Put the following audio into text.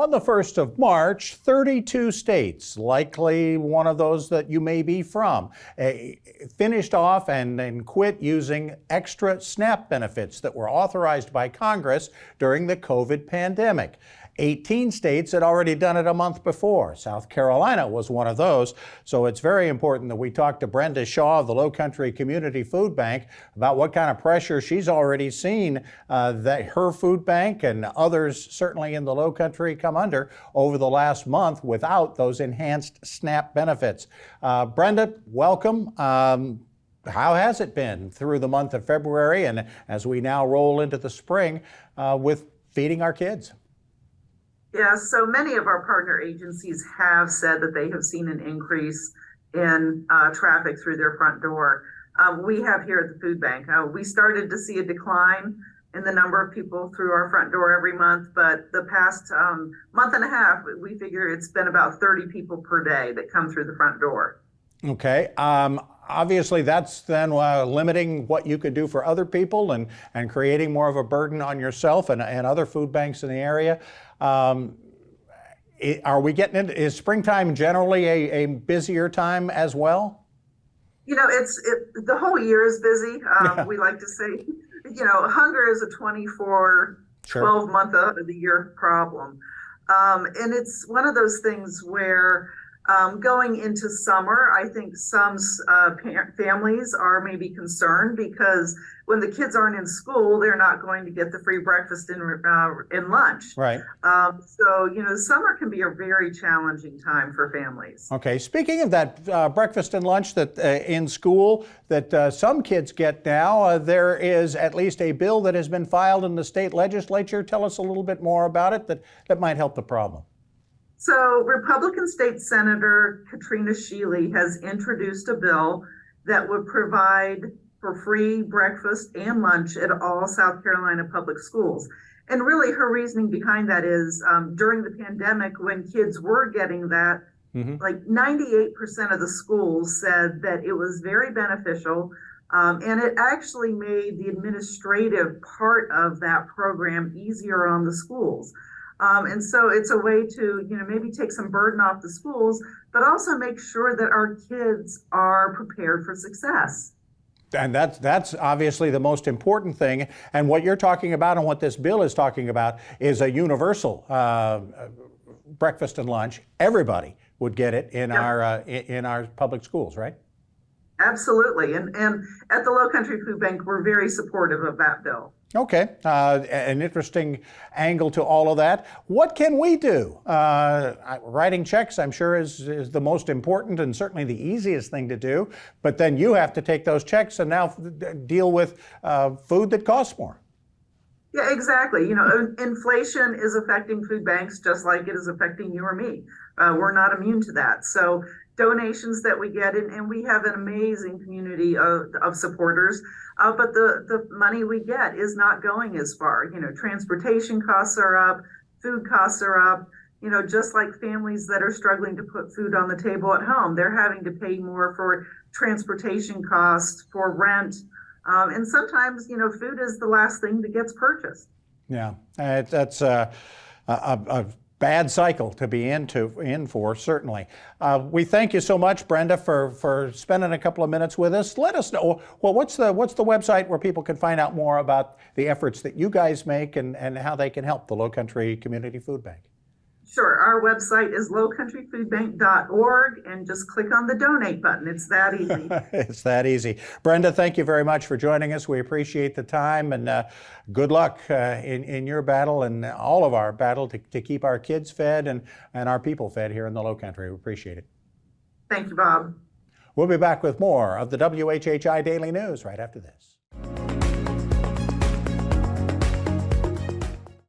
On the 1st of March, 32 states, likely one of those that you may be from, finished off and quit using extra SNAP benefits that were authorized by Congress during the COVID pandemic. 18 states had already done it a month before. South Carolina was one of those. So it's very important that we talk to Brenda Shaw of the Lowcountry Community Food Bank about what kind of pressure she's already seen that her food bank and others certainly in the Lowcountry come under over the last month without those enhanced SNAP benefits. Brenda, welcome. How has it been through the month of February and as we now roll into the spring with feeding our kids? Yeah, so many of our partner agencies have said that they have seen an increase in traffic through their front door. We have here at the food bank. We started to see a decline in the number of people through our front door every month, but the past month and a half, we figure it's been about 30 people per day that come through the front door. Okay. Obviously, that's then limiting what you could do for other people and creating more of a burden on yourself and other food banks in the area. Are we getting into, is springtime generally a busier time as well? You know, the whole year is busy. We like to say, you know, hunger is a 12-month of the year problem. And it's one of those things where going into summer, I think some families are maybe concerned because when the kids aren't in school, they're not going to get the free breakfast and lunch. Right. So, you know, summer can be a very challenging time for families. Okay. Speaking of that breakfast and lunch that in school that some kids get now, there is at least a bill that has been filed in the state legislature. Tell us a little bit more about it that might help the problem. So Republican State Senator Katrina Shealy has introduced a bill that would provide for free breakfast and lunch at all South Carolina public schools. And really her reasoning behind that is during the pandemic when kids were getting that, like 98% of the schools said that it was very beneficial and it actually made the administrative part of that program easier on the schools. And so it's a way to, you know, maybe take some burden off the schools, but also make sure that our kids are prepared for success. And that's obviously the most important thing. And what you're talking about and what this bill is talking about is a universal breakfast and lunch. Everybody would get it in our public schools, right? Absolutely. And at the Lowcountry Food Bank, we're very supportive of that bill. Okay, an interesting angle to all of that. What can we do? Writing checks, I'm sure, is the most important and certainly the easiest thing to do. But then you have to take those checks and now deal with food that costs more. Yeah, exactly. You know, inflation is affecting food banks just like it is affecting you or me. We're not immune to that. So donations that we get, and we have an amazing community of supporters, but the money we get is not going as far. You know, transportation costs are up, food costs are up, you know, just like families that are struggling to put food on the table at home, they're having to pay more for transportation costs, for rent, and sometimes, you know, food is the last thing that gets purchased. Yeah, that's a bad cycle to be in for, certainly. We thank you so much, Brenda, for spending a couple of minutes with us. Let us know, well, what's the website where people can find out more about the efforts that you guys make and how they can help the Lowcountry Community Food Bank? Sure. Our website is lowcountryfoodbank.org and just click on the donate button. It's that easy. It's that easy. Brenda, thank you very much for joining us. We appreciate the time and good luck in your battle and all of our battle to keep our kids fed and our people fed here in the Lowcountry. We appreciate it. Thank you, Bob. We'll be back with more of the WHHI Daily News right after this.